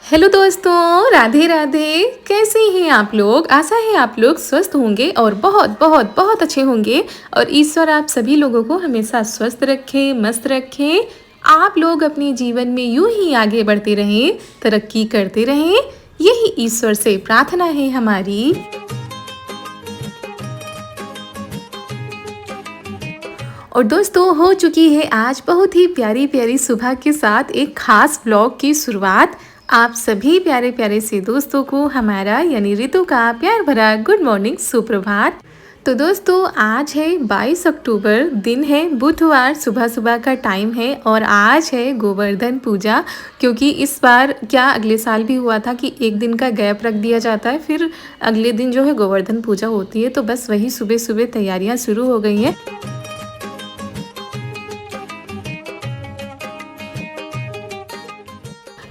Hello दोस्तों, राधे राधे। कैसे हैं आप लोग? आशा है आप लोग स्वस्थ होंगे और बहुत बहुत बहुत अच्छे होंगे। और ईश्वर आप सभी लोगों को हमेशा स्वस्थ रखें, मस्त रखें। आप लोग अपने जीवन में यूं ही आगे बढ़ते रहें, तरक्की करते रहें, यही ईश्वर से प्रार्थना है हमारी। और दोस्तों, हो चुकी है आज बहुत ही प्यारी प्यारी सुबह के साथ एक खास ब्लॉग की शुरुआत। आप सभी प्यारे प्यारे से दोस्तों को हमारा यानी ऋतु का प्यार भरा गुड मॉर्निंग, सुप्रभात। तो दोस्तों, आज है 22 अक्टूबर, दिन है बुधवार, सुबह सुबह का टाइम है और आज है गोवर्धन पूजा। क्योंकि इस बार क्या अगले साल भी हुआ था कि एक दिन का गैप रख दिया जाता है, फिर अगले दिन जो है गोवर्धन पूजा होती है। तो बस वही सुबह सुबह तैयारियां शुरू हो गई हैं।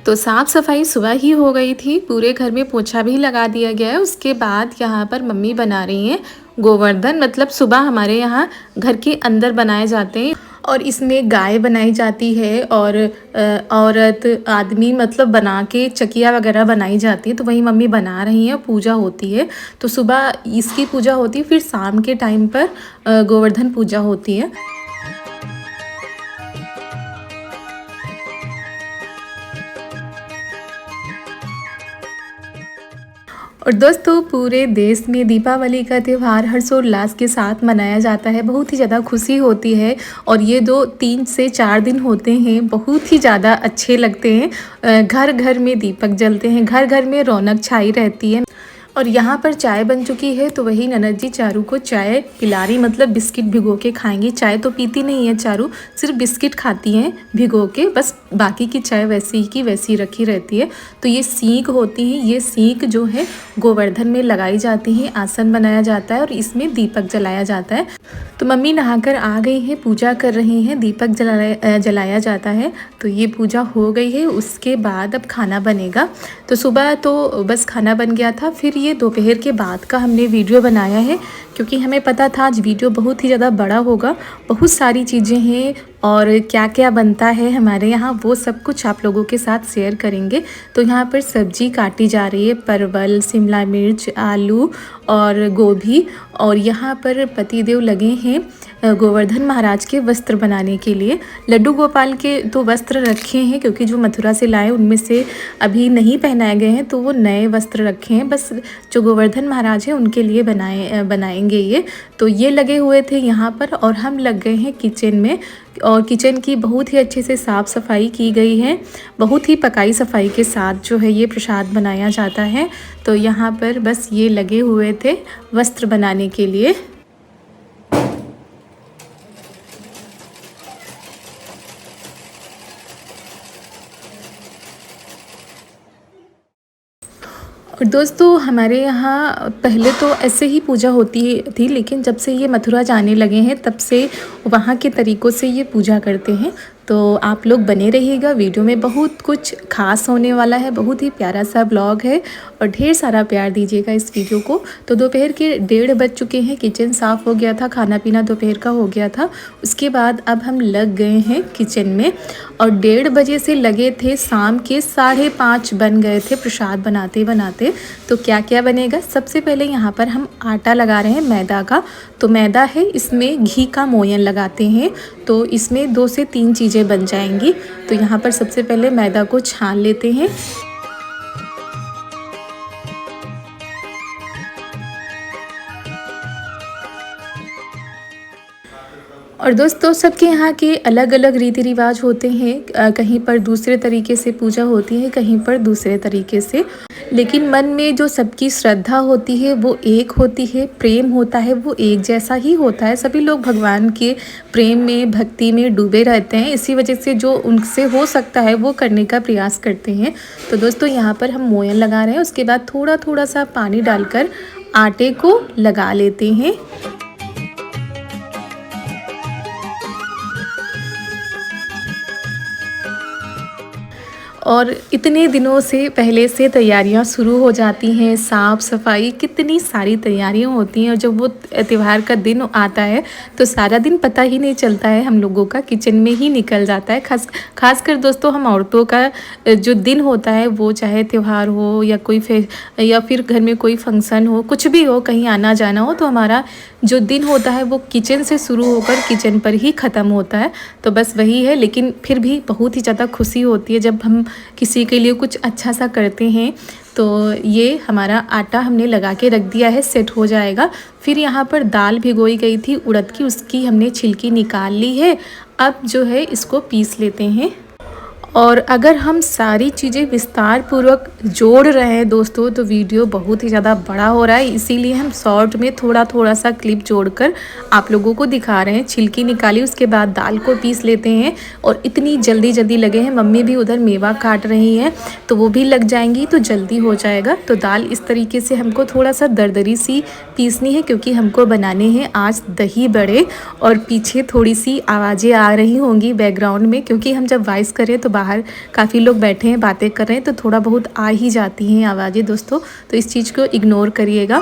तो साफ़ सफाई सुबह ही हो गई थी, पूरे घर में पोछा भी लगा दिया गया है। उसके बाद यहाँ पर मम्मी बना रही हैं गोवर्धन। मतलब सुबह हमारे यहाँ घर के अंदर बनाए जाते हैं और इसमें गाय बनाई जाती है और औरत आदमी मतलब बना के चकिया वगैरह बनाई जाती है। तो वही मम्मी बना रही हैं, पूजा होती है। तो सुबह इसकी पूजा होती है, फिर शाम के टाइम पर गोवर्धन पूजा होती है। और दोस्तों, पूरे देश में दीपावली का त्यौहार हर्षोल्लास के साथ मनाया जाता है। बहुत ही ज़्यादा खुशी होती है और ये 2 3 से 4 दिन होते हैं, बहुत ही ज़्यादा अच्छे लगते हैं। घर घर में दीपक जलते हैं, घर घर में रौनक छाई रहती है। और यहाँ पर चाय बन चुकी है, तो वही ननद जी चारू को चाय पिला रही, मतलब बिस्किट भिगो के खाएंगी। चाय तो पीती नहीं है चारू, सिर्फ बिस्किट खाती हैं भिगो के, बस बाकी की चाय वैसी ही की वैसी रखी रहती है। तो ये सीख होती हैं, ये सीख जो है गोवर्धन में लगाई जाती है, आसन बनाया जाता है और इसमें दीपक जलाया जाता है। तो मम्मी नहाकर आ गई हैं, पूजा कर रही हैं, दीपक जलाया जाता है। तो ये पूजा हो गई है, उसके बाद अब खाना बनेगा। तो सुबह तो बस खाना बन गया था, फिर ये दोपहर के बाद का हमने वीडियो बनाया है क्योंकि हमें पता था आज वीडियो बहुत ही ज़्यादा बड़ा होगा। बहुत सारी चीज़ें हैं और क्या क्या बनता है हमारे यहाँ, वो सब कुछ आप लोगों के साथ शेयर करेंगे। तो यहाँ पर सब्जी काटी जा रही है, परवल, शिमला मिर्च, आलू और गोभी। और यहाँ पर पतिदेव लगे हैं गोवर्धन महाराज के वस्त्र बनाने के लिए। लड्डू गोपाल के तो वस्त्र रखे हैं क्योंकि जो मथुरा से लाए उनमें से अभी नहीं पहनाए गए हैं, तो वो नए वस्त्र रखे हैं। बस जो गोवर्धन महाराज हैं उनके लिए बनाएंगे ये। तो ये लगे हुए थे यहाँ पर और हम लग गए हैं किचन में। और किचन की बहुत ही अच्छे से साफ़ सफाई की गई है, बहुत ही पकाई सफाई के साथ जो है ये प्रसाद बनाया जाता है। तो यहाँ पर बस ये लगे हुए थे वस्त्र बनाने के लिए। और दोस्तों, हमारे यहाँ पहले तो ऐसे ही पूजा होती थी, लेकिन जब से ये मथुरा जाने लगे हैं तब से वहाँ के तरीक़ों से ये पूजा करते हैं। तो आप लोग बने रहिएगा, वीडियो में बहुत कुछ खास होने वाला है। बहुत ही प्यारा सा ब्लॉग है और ढेर सारा प्यार दीजिएगा इस वीडियो को। तो दोपहर के 1:30 बज चुके हैं, किचन साफ़ हो गया था, खाना पीना दोपहर का हो गया था। उसके बाद अब हम लग गए हैं किचन में और 1:30 बजे से लगे थे, शाम के 5:30 बन गए थे प्रसाद बनाते बनाते। तो क्या क्या बनेगा, सबसे पहले यहाँ पर हम आटा लगा रहे हैं मैदा का। तो मैदा है, इसमें घी का मोयन लगाते हैं, तो इसमें 2 से 3 चीज़ें बन जाएंगी। तो यहाँ पर सबसे पहले मैदा को छान लेते हैं। और दोस्तों, सबके यहाँ के अलग अलग रीति रिवाज होते हैं। कहीं पर दूसरे तरीके से पूजा होती है, कहीं पर दूसरे तरीके से, लेकिन मन में जो सबकी श्रद्धा होती है वो एक होती है, प्रेम होता है वो एक जैसा ही होता है। सभी लोग भगवान के प्रेम में, भक्ति में डूबे रहते हैं। इसी वजह से जो उनसे हो सकता है वो करने का प्रयास करते हैं। तो दोस्तों, यहाँ पर हम मोयन लगा रहे हैं, उसके बाद थोड़ा थोड़ा सा पानी डालकर आटे को लगा लेते हैं। और इतने दिनों से पहले से तैयारियां शुरू हो जाती हैं, साफ़ सफाई कितनी सारी तैयारियां होती हैं। और जब वो त्यौहार का दिन आता है तो सारा दिन पता ही नहीं चलता है, हम लोगों का किचन में ही निकल जाता है। खासकर दोस्तों हम औरतों का जो दिन होता है, वो चाहे त्यौहार हो या या फिर घर में कोई फंक्शन हो, कुछ भी हो, कहीं आना जाना हो, तो हमारा जो दिन होता है वो किचन से शुरू होकर किचन पर ही ख़त्म होता है। तो बस वही है, लेकिन फिर भी बहुत ही ज़्यादा खुशी होती है जब हम किसी के लिए कुछ अच्छा सा करते हैं। तो ये हमारा आटा हमने लगा के रख दिया है, सेट हो जाएगा। फिर यहाँ पर दाल भिगोई गई थी उड़द की, उसकी हमने छिलकी निकाल ली है। अब जो है इसको पीस लेते हैं। और अगर हम सारी चीज़ें विस्तार पूर्वक जोड़ रहे हैं दोस्तों, तो वीडियो बहुत ही ज़्यादा बड़ा हो रहा है, इसीलिए हम शॉर्ट में थोड़ा थोड़ा सा क्लिप जोड़कर आप लोगों को दिखा रहे हैं। छिलकी निकाली, उसके बाद दाल को पीस लेते हैं। और इतनी जल्दी जल्दी लगे हैं, मम्मी भी उधर मेवा काट रही हैं, तो वो भी लग जाएंगी तो जल्दी हो जाएगा। तो दाल इस तरीके से हमको थोड़ा सा दरदरी सी पीसनी है, क्योंकि हमको बनाने हैं आज दही बड़े। और पीछे थोड़ी सी आवाज़ें आ रही होंगी बैकग्राउंड में, क्योंकि हम जब वॉइस करें तो बाहर काफ़ी लोग बैठे हैं, बातें कर रहे हैं, तो थोड़ा बहुत आ ही जाती हैं आवाज़ें दोस्तों, तो इस चीज़ को इग्नोर करिएगा।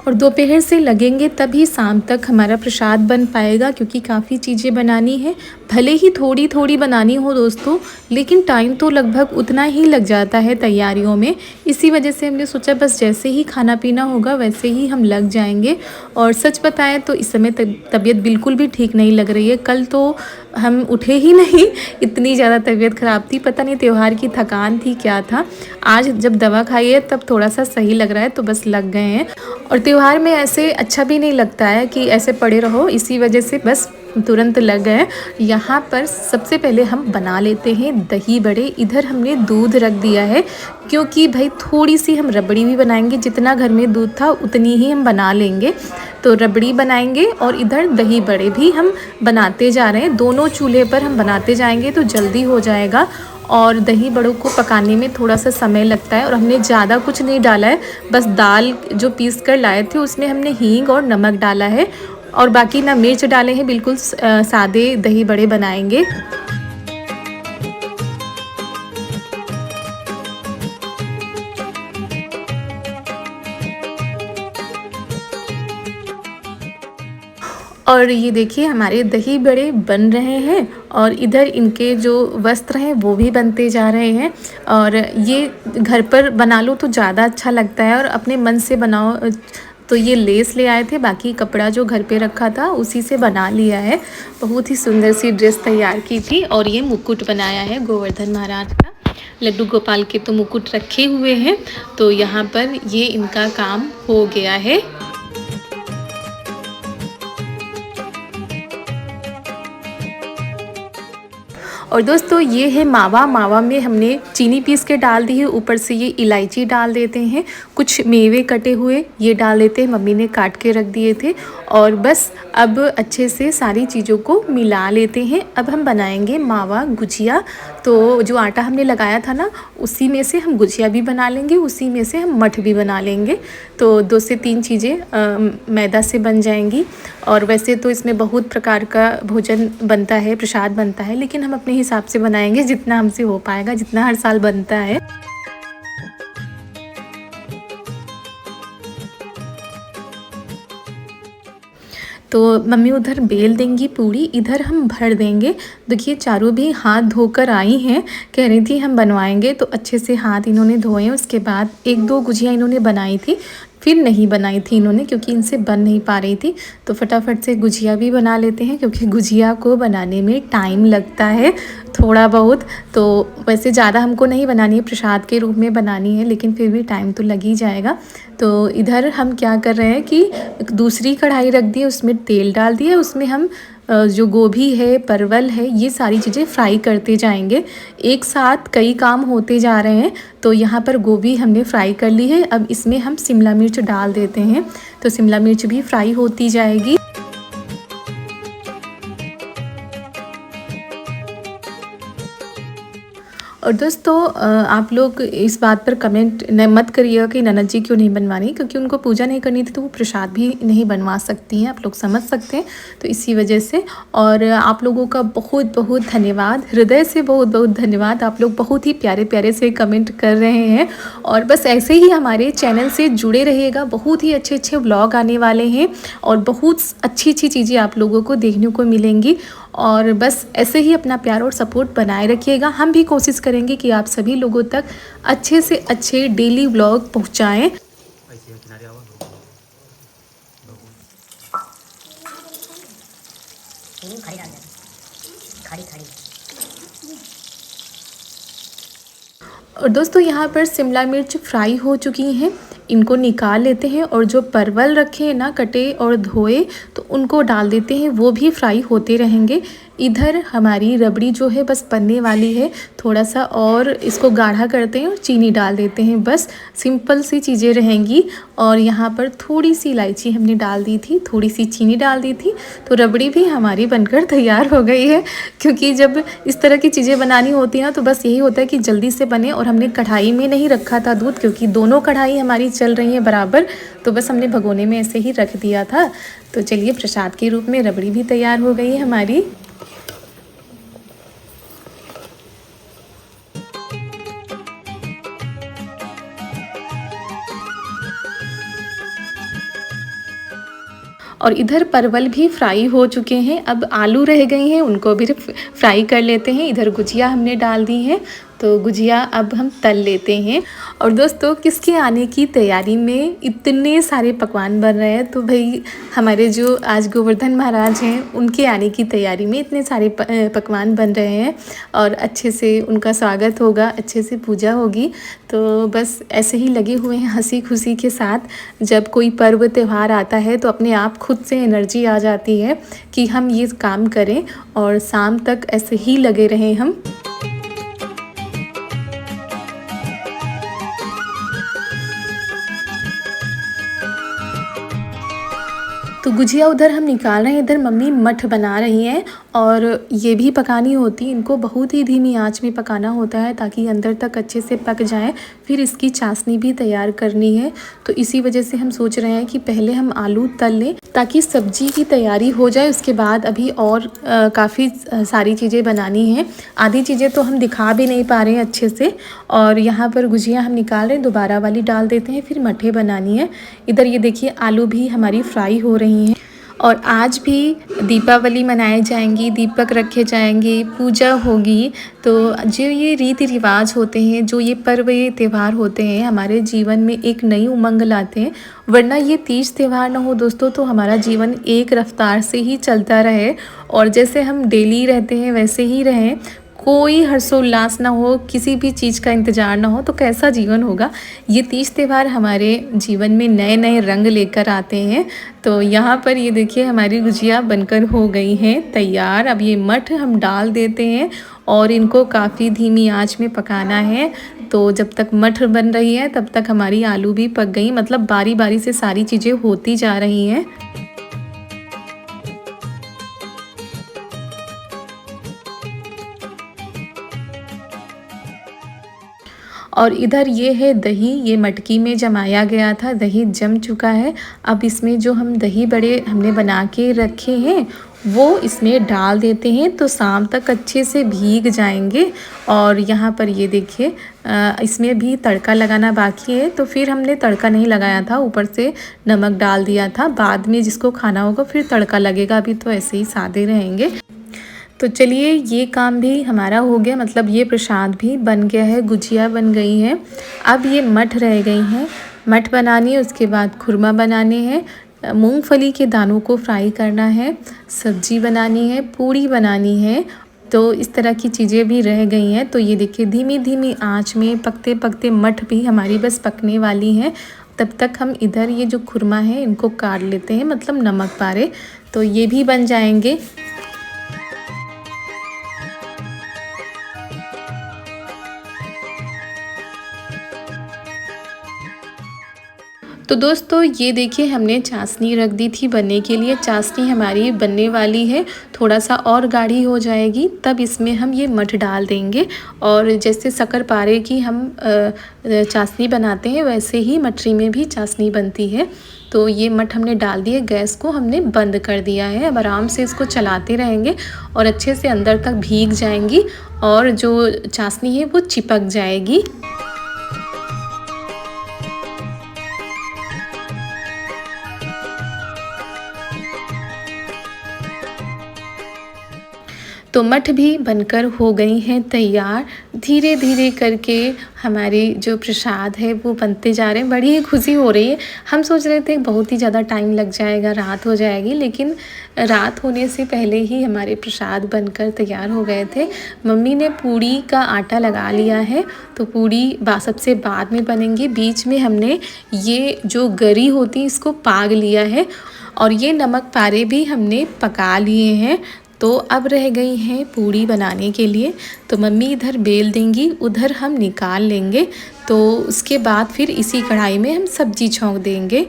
और दोपहर से लगेंगे तभी शाम तक हमारा प्रसाद बन पाएगा, क्योंकि काफ़ी चीज़ें बनानी है। भले ही थोड़ी थोड़ी बनानी हो दोस्तों, लेकिन टाइम तो लगभग उतना ही लग जाता है तैयारियों में। इसी वजह से हमने सोचा बस जैसे ही खाना पीना होगा वैसे ही हम लग जाएंगे। और सच बताएं तो इस समय तबीयत बिल्कुल भी ठीक नहीं लग रही है। कल तो हम उठे ही नहीं, इतनी ज़्यादा तबीयत ख़राब थी, पता नहीं त्यौहार की थकान थी क्या था। आज जब दवा खाई है तब थोड़ा सा सही लग रहा है, तो बस लग गए हैं। और त्यौहार में ऐसे अच्छा भी नहीं लगता है कि ऐसे पड़े रहो, इसी वजह से बस तुरंत लग गए। यहाँ पर सबसे पहले हम बना लेते हैं दही बड़े। इधर हमने दूध रख दिया है, क्योंकि भाई थोड़ी सी हम रबड़ी भी बनाएंगे, जितना घर में दूध था उतनी ही हम बना लेंगे। तो रबड़ी बनाएंगे और इधर दही बड़े भी हम बनाते जा रहे हैं। दोनों चूल्हे पर हम बनाते जाएंगे तो जल्दी हो जाएगा। और दही बड़ों को पकाने में थोड़ा सा समय लगता है। और हमने ज़्यादा कुछ नहीं डाला है, बस दाल जो पीस कर लाए थे उसमें हमने हींग और नमक डाला है, और बाकी ना मिर्च डाले हैं। बिल्कुल सादे दही बड़े बनाएंगे। और ये देखिए हमारे दही बड़े बन रहे हैं, और इधर इनके जो वस्त्र हैं वो भी बनते जा रहे हैं। और ये घर पर बना लो तो ज़्यादा अच्छा लगता है, और अपने मन से बनाओ। तो ये लेस ले आए थे, बाकी कपड़ा जो घर पे रखा था उसी से बना लिया है। बहुत ही सुंदर सी ड्रेस तैयार की थी। और ये मुकुट बनाया है गोवर्धन महाराज का। लड्डू गोपाल के तो मुकुट रखे हुए हैं, तो यहाँ पर ये इनका काम हो गया है। और दोस्तों ये है मावा। मावा में हमने चीनी पीस के डाल दी है, ऊपर से ये इलायची डाल देते हैं, कुछ मेवे कटे हुए ये डाल देते हैं, मम्मी ने काट के रख दिए थे। और बस अब अच्छे से सारी चीज़ों को मिला लेते हैं। अब हम बनाएंगे मावा गुजिया। तो जो आटा हमने लगाया था ना, उसी में से हम गुजिया भी बना लेंगे, उसी में से हम मठ भी बना लेंगे। तो 2 से 3 चीज़ें मैदा से बन जाएंगी। और वैसे तो इसमें बहुत प्रकार का भोजन बनता है, प्रसाद बनता है, लेकिन हम अपने हिसाब से बनाएंगे, जितना हमसे हो पाएगा, जितना हर साल बनता है। तो मम्मी उधर बेल देंगी पूड़ी, इधर हम भर देंगे। देखिए चारों भी हाथ धोकर आई हैं, कह रही थी हम बनवाएंगे, तो अच्छे से हाथ इन्होंने धोए। उसके बाद 1-2 गुजिया इन्होंने बनाई थी, फिर नहीं बनाई थी इन्होंने, क्योंकि इनसे बन नहीं पा रही थी। तो फटाफट से गुजिया भी बना लेते हैं, क्योंकि गुजिया को बनाने में टाइम लगता है थोड़ा बहुत। तो वैसे ज़्यादा हमको नहीं बनानी है, प्रसाद के रूप में बनानी है, लेकिन फिर भी टाइम तो लग ही जाएगा। तो इधर हम क्या कर रहे हैं कि दूसरी कढ़ाई रख दी है, उसमें तेल डाल दिया, उसमें हम जो गोभी है, परवल है, ये सारी चीज़ें फ्राई करते जाएंगे। एक साथ कई काम होते जा रहे हैं। तो यहाँ पर गोभी हमने फ्राई कर ली है। अब इसमें हम शिमला मिर्च डाल देते हैं, तो शिमला मिर्च भी फ्राई होती जाएगी। और दोस्तों आप लोग इस बात पर कमेंट न मत करिएगा कि ननद जी क्यों नहीं बनवानी, क्योंकि उनको पूजा नहीं करनी थी तो वो प्रसाद भी नहीं बनवा सकती हैं, आप लोग समझ सकते हैं। तो इसी वजह से और आप लोगों का बहुत बहुत धन्यवाद, हृदय से बहुत बहुत धन्यवाद। आप लोग बहुत ही प्यारे प्यारे से कमेंट कर रहे हैं और बस ऐसे ही हमारे चैनल से जुड़े रहिएगा। बहुत ही अच्छे अच्छे व्लॉग आने वाले हैं और बहुत अच्छी अच्छी चीज़ें आप लोगों को देखने को मिलेंगी। और बस ऐसे ही अपना प्यार और सपोर्ट बनाए रखिएगा। हम भी कोशिश करेंगे कि आप सभी लोगों तक अच्छे से अच्छे डेली व्लॉग पहुंचाएं। और दोस्तों यहाँ पर शिमला मिर्च फ्राई हो चुकी हैं, इनको निकाल लेते हैं और जो परवल रखे हैं ना कटे और धोए तो उनको डाल देते हैं, वो भी फ्राई होते रहेंगे। इधर हमारी रबड़ी जो है बस बनने वाली है, थोड़ा सा और इसको गाढ़ा करते हैं और चीनी डाल देते हैं, बस सिंपल सी चीज़ें रहेंगी। और यहाँ पर थोड़ी सी इलायची हमने डाल दी थी, थोड़ी सी चीनी डाल दी थी, तो रबड़ी भी हमारी बनकर तैयार हो गई है। क्योंकि जब इस तरह की चीज़ें बनानी होती हैं ना तो बस यही होता है कि जल्दी से बने। और हमने कढ़ाई में नहीं रखा था दूध, क्योंकि दोनों कढ़ाई हमारी चल रही हैं बराबर, तो बस हमने भगोने में ऐसे ही रख दिया था। तो चलिए प्रसाद के रूप में रबड़ी भी तैयार हो गई है हमारी। और इधर परवल भी फ्राई हो चुके हैं, अब आलू रह गई हैं, उनको भी फ्राई कर लेते हैं। इधर गुजिया हमने डाल दी है, तो गुजिया अब हम तल लेते हैं। और दोस्तों किसके आने की तैयारी में इतने सारे पकवान बन रहे हैं, तो भाई हमारे जो आज गोवर्धन महाराज हैं उनके आने की तैयारी में इतने सारे पकवान बन रहे हैं और अच्छे से उनका स्वागत होगा, अच्छे से पूजा होगी। तो बस ऐसे ही लगे हुए हैं हंसी खुशी के साथ। जब कोई पर्व त्यौहार आता है तो अपने आप खुद से एनर्जी आ जाती है कि हम ये काम करें और शाम तक ऐसे ही लगे रहें हम। तो गुजिया उधर हम निकाल रहे हैं, इधर मम्मी मठ बना रही हैं और ये भी पकानी होती है, इनको बहुत ही धीमी आंच में पकाना होता है ताकि अंदर तक अच्छे से पक जाए। फिर इसकी चाशनी भी तैयार करनी है, तो इसी वजह से हम सोच रहे हैं कि पहले हम आलू तल लें ताकि सब्जी की तैयारी हो जाए। उसके बाद अभी और काफ़ी सारी चीज़ें बनानी हैं, आधी चीज़ें तो हम दिखा भी नहीं पा रहे हैं अच्छे से। और यहाँ पर गुजिया हम निकाल रहे हैं, दोबारा वाली डाल देते हैं, फिर मठे बनानी है। इधर ये देखिए आलू भी हमारी फ्राई हो रही हैं। और आज भी दीपावली मनाई जाएंगी, दीपक रखे जाएंगे, पूजा होगी। तो जो ये रीति रिवाज होते हैं, जो ये पर्व ये त्यौहार होते हैं, हमारे जीवन में एक नई उमंग लाते हैं। वरना ये तीज त्यौहार ना हो दोस्तों तो हमारा जीवन एक रफ्तार से ही चलता रहे और जैसे हम डेली रहते हैं वैसे ही रहें, कोई हर्षोल्लास ना हो, किसी भी चीज़ का इंतज़ार ना हो, तो कैसा जीवन होगा। ये तीज त्यौहार हमारे जीवन में नए नए रंग लेकर आते हैं। तो यहाँ पर ये देखिए हमारी गुजिया बनकर हो गई हैं तैयार। अब ये मठ हम डाल देते हैं और इनको काफ़ी धीमी आंच में पकाना है। तो जब तक मठ बन रही है तब तक हमारी आलू भी पक गई, मतलब बारी बारी से सारी चीज़ें होती जा रही हैं। और इधर ये है दही, ये मटकी में जमाया गया था, दही जम चुका है। अब इसमें जो हम दही बड़े हमने बना के रखे हैं वो इसमें डाल देते हैं, तो शाम तक अच्छे से भीग जाएंगे। और यहाँ पर ये देखिए इसमें भी तड़का लगाना बाकी है, तो फिर हमने तड़का नहीं लगाया था, ऊपर से नमक डाल दिया था। बाद में जिसको खाना होगा फिर तड़का लगेगा, अभी तो ऐसे ही सादे रहेंगे। तो चलिए ये काम भी हमारा हो गया, मतलब ये प्रसाद भी बन गया है, गुजिया बन गई है। अब ये मठ रह गई हैं, मठ बनानी है, उसके बाद खुरमा बनाने हैं, मूंगफली के दानों को फ्राई करना है, सब्जी बनानी है, पूड़ी बनानी है। तो इस तरह की चीज़ें भी रह गई हैं। तो ये देखिए धीमी धीमी आंच में पकते पकते मठ भी हमारी बस पकने वाली हैं। तब तक हम इधर ये जो खुरमा है इनको काट लेते हैं, मतलब नमक पारे, तो ये भी बन जाएंगे। तो दोस्तों ये देखिए हमने चाशनी रख दी थी बनने के लिए। चाशनी हमारी बनने वाली है, थोड़ा सा और गाढ़ी हो जाएगी तब इसमें हम ये मठ डाल देंगे। और जैसे शक्करपारे की हम चाशनी बनाते हैं वैसे ही मठरी में भी चाशनी बनती है। तो ये मठ हमने डाल दिए, गैस को हमने बंद कर दिया है। अब आराम से इसको चलाते रहेंगे और अच्छे से अंदर तक भीग जाएंगी और जो चाशनी है वो चिपक जाएगी। तो मठ भी बनकर हो गई हैं तैयार। धीरे धीरे करके हमारी जो प्रसाद है वो बनते जा रहे हैं। बड़ी ही खुशी हो रही है। हम सोच रहे थे बहुत ही ज़्यादा टाइम लग जाएगा, रात हो जाएगी, लेकिन रात होने से पहले ही हमारे प्रसाद बनकर तैयार हो गए थे। मम्मी ने पूड़ी का आटा लगा लिया है, तो पूड़ी सबसे बाद में बनेंगी। बीच में हमने ये जो गरी होती है इसको पाग लिया है और ये नमक पारे भी हमने पका लिए हैं। तो अब रह गई हैं पूड़ी बनाने के लिए। तो मम्मी इधर बेल देंगी, उधर हम निकाल लेंगे। तो उसके बाद फिर इसी कढ़ाई में हम सब्जी छौंक देंगे।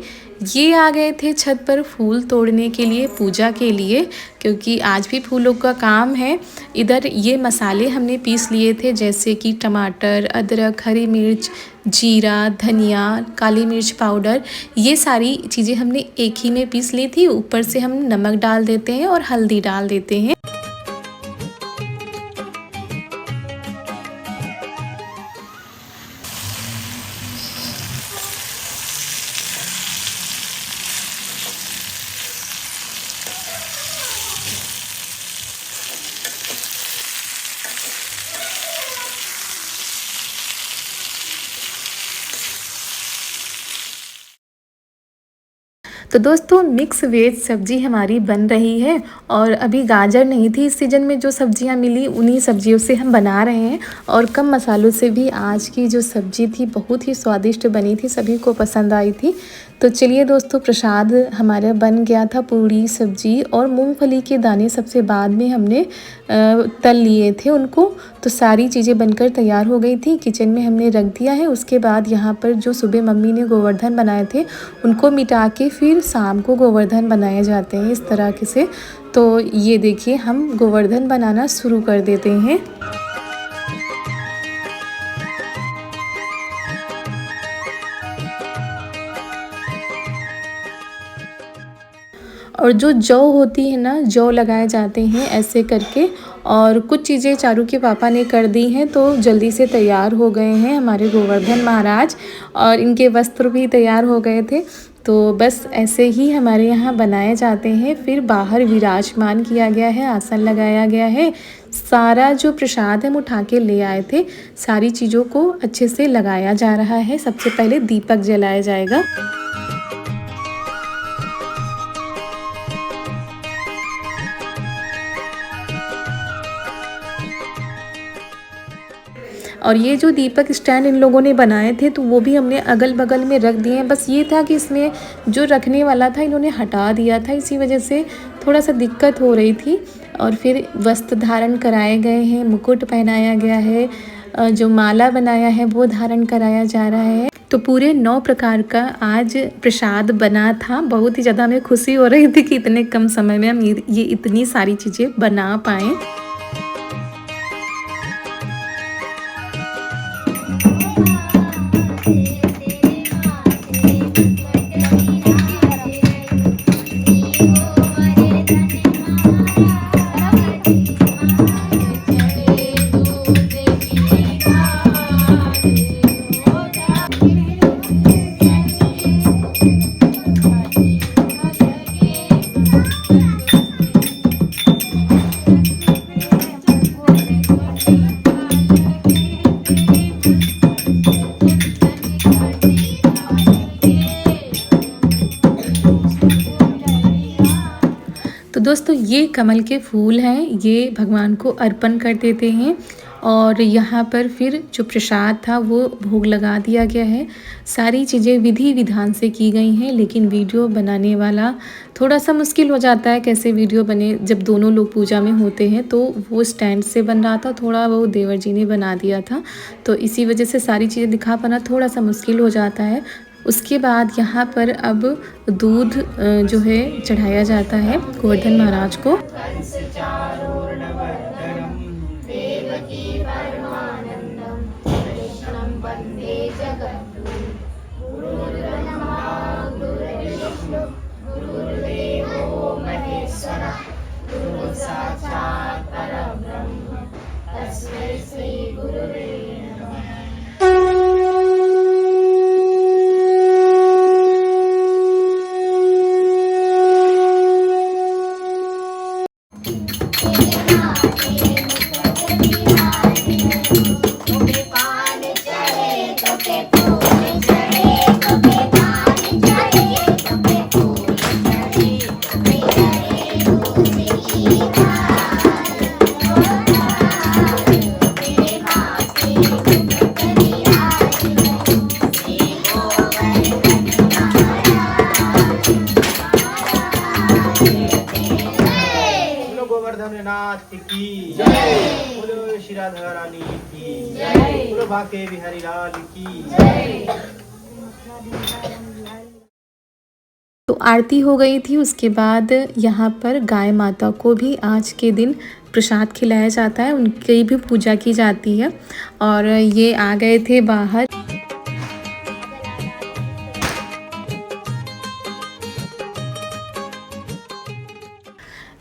ये आ गए थे छत पर फूल तोड़ने के लिए, पूजा के लिए, क्योंकि आज भी फूलों का काम है। इधर ये मसाले हमने पीस लिए थे, जैसे कि टमाटर, अदरक, हरी मिर्च, जीरा, धनिया, काली मिर्च पाउडर, ये सारी चीज़ें हमने एक ही में पीस ली थी। ऊपर से हम नमक डाल देते हैं और हल्दी डाल देते हैं। तो दोस्तों मिक्स वेज सब्ज़ी हमारी बन रही है और अभी गाजर नहीं थी इस सीज़न में, जो सब्जियां मिली उन्हीं सब्जियों से हम बना रहे हैं। और कम मसालों से भी आज की जो सब्ज़ी थी बहुत ही स्वादिष्ट बनी थी, सभी को पसंद आई थी। तो चलिए दोस्तों, प्रसाद हमारा बन गया था, पूड़ी, सब्जी और मूंगफली के दाने सबसे बाद में हमने तल लिए थे उनको। तो सारी चीज़ें बनकर तैयार हो गई थी, किचन में हमने रख दिया है। उसके बाद यहाँ पर जो सुबह मम्मी ने गोवर्धन बनाए थे उनको मिटा के फिर शाम को गोवर्धन बनाए जाते हैं इस तरह के से। तो ये देखिए हम गोवर्धन बनाना शुरू कर देते हैं। और जो जौ होती है ना, जौ लगाए जाते हैं ऐसे करके। और कुछ चीज़ें चारू के पापा ने कर दी हैं, तो जल्दी से तैयार हो गए हैं हमारे गोवर्धन महाराज और इनके वस्त्र भी तैयार हो गए थे। तो बस ऐसे ही हमारे यहाँ बनाए जाते हैं। फिर बाहर विराजमान किया गया है, आसन लगाया गया है। सारा जो प्रसाद हम उठा के ले आए थे, सारी चीज़ों को अच्छे से लगाया जा रहा है। सबसे पहले दीपक जलाया जाएगा। और ये जो दीपक स्टैंड इन लोगों ने बनाए थे तो वो भी हमने अगल बगल में रख दिए हैं। बस ये था कि इसमें जो रखने वाला था इन्होंने हटा दिया था, इसी वजह से थोड़ा सा दिक्कत हो रही थी। और फिर वस्त्र धारण कराए गए हैं, मुकुट पहनाया गया है, जो माला बनाया है वो धारण कराया जा रहा है। तो पूरे 9 प्रकार का आज प्रसाद बना था। बहुत ही ज़्यादा हमें खुशी हो रही थी कि इतने कम समय में हम ये इतनी सारी चीज़ें बना पाएँ। तो दोस्तों ये कमल के फूल हैं, ये भगवान को अर्पण कर देते हैं। और यहाँ पर फिर जो प्रसाद था वो भोग लगा दिया गया है। सारी चीज़ें विधि विधान से की गई हैं, लेकिन वीडियो बनाने वाला थोड़ा सा मुश्किल हो जाता है। कैसे वीडियो बने जब दोनों लोग पूजा में होते हैं। तो वो स्टैंड से बन रहा था, थोड़ा वो देवर जी ने बना दिया था, तो इसी वजह से सारी चीज़ें दिखा पाना थोड़ा सा मुश्किल हो जाता है। उसके बाद यहाँ पर अब दूध जो है चढ़ाया जाता है गोवर्धन महाराज को। गोवर्धननाथ की जय, बोलो श्री राधा रानी की जय, बोलो भाके बिहारी लाल की जय। तो आरती हो गई थी। उसके बाद यहाँ पर गाय माता को भी आज के दिन प्रसाद खिलाया जाता है, उनकी भी पूजा की जाती है। और ये आ गए थे बाहर।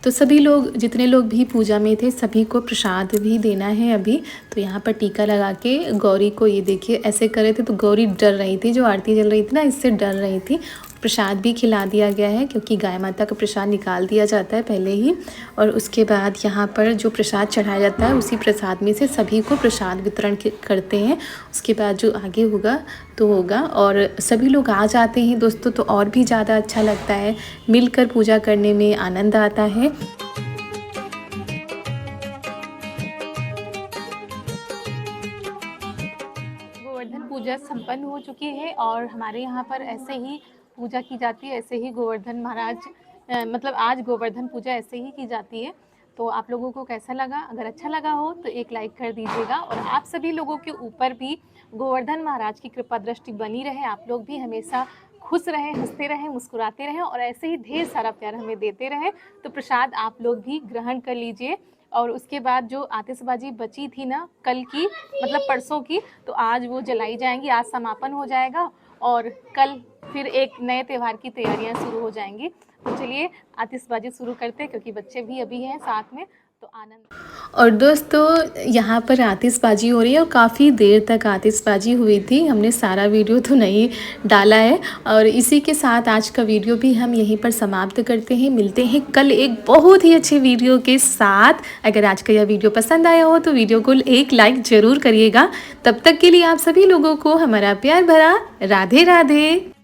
तो सभी लोग, जितने लोग भी पूजा में थे, सभी को प्रसाद भी देना है अभी। तो यहाँ पर टीका लगा के गौरी को, ये देखिए ऐसे कर रहे थे, तो गौरी डर रही थी, जो आरती जल रही थी ना, इससे डर रही थी। प्रसाद भी खिला दिया गया है, क्योंकि गाय माता का प्रसाद निकाल दिया जाता है पहले ही। और उसके बाद यहाँ पर जो प्रसाद चढ़ाया जाता है, उसी प्रसाद में से सभी को प्रसाद वितरण करते हैं। उसके बाद जो आगे होगा तो होगा, और सभी लोग आ जाते हैं दोस्तों, तो और भी ज़्यादा अच्छा लगता है, मिलकर पूजा करने में आनंद आता है। गोवर्धन पूजा संपन्न हो चुकी है, और हमारे यहाँ पर ऐसे ही पूजा की जाती है, ऐसे ही गोवर्धन महाराज मतलब आज गोवर्धन पूजा ऐसे ही की जाती है। तो आप लोगों को कैसा लगा? अगर अच्छा लगा हो तो एक लाइक कर दीजिएगा, और आप सभी लोगों के ऊपर भी गोवर्धन महाराज की कृपा दृष्टि बनी रहे, आप लोग भी हमेशा खुश रहें, हंसते रहें, मुस्कुराते रहें, और ऐसे ही ढेर सारा प्यार हमें देते रहें। तो प्रसाद आप लोग भी ग्रहण कर लीजिए। और उसके बाद जो आतिशबाजी बची थी ना कल की, मतलब परसों की, तो आज वो जलाई जाएंगी। आज समापन हो जाएगा, और कल फिर एक नए त्यौहार की तैयारियां शुरू हो जाएंगी। तो चलिए आतिशबाजी शुरू करते हैं, क्योंकि बच्चे भी अभी हैं साथ में, तो आनंद। और दोस्तों यहाँ पर आतिशबाजी हो रही है, और काफ़ी देर तक आतिशबाजी हुई थी। हमने सारा वीडियो तो नहीं डाला है, और इसी के साथ आज का वीडियो भी हम यहीं पर समाप्त करते हैं। मिलते हैं कल एक बहुत ही अच्छे वीडियो के साथ। अगर आज का यह वीडियो पसंद आया हो तो वीडियो को एक लाइक ज़रूर करिएगा। तब तक के लिए आप सभी लोगों को हमारा प्यार भरा राधे राधे।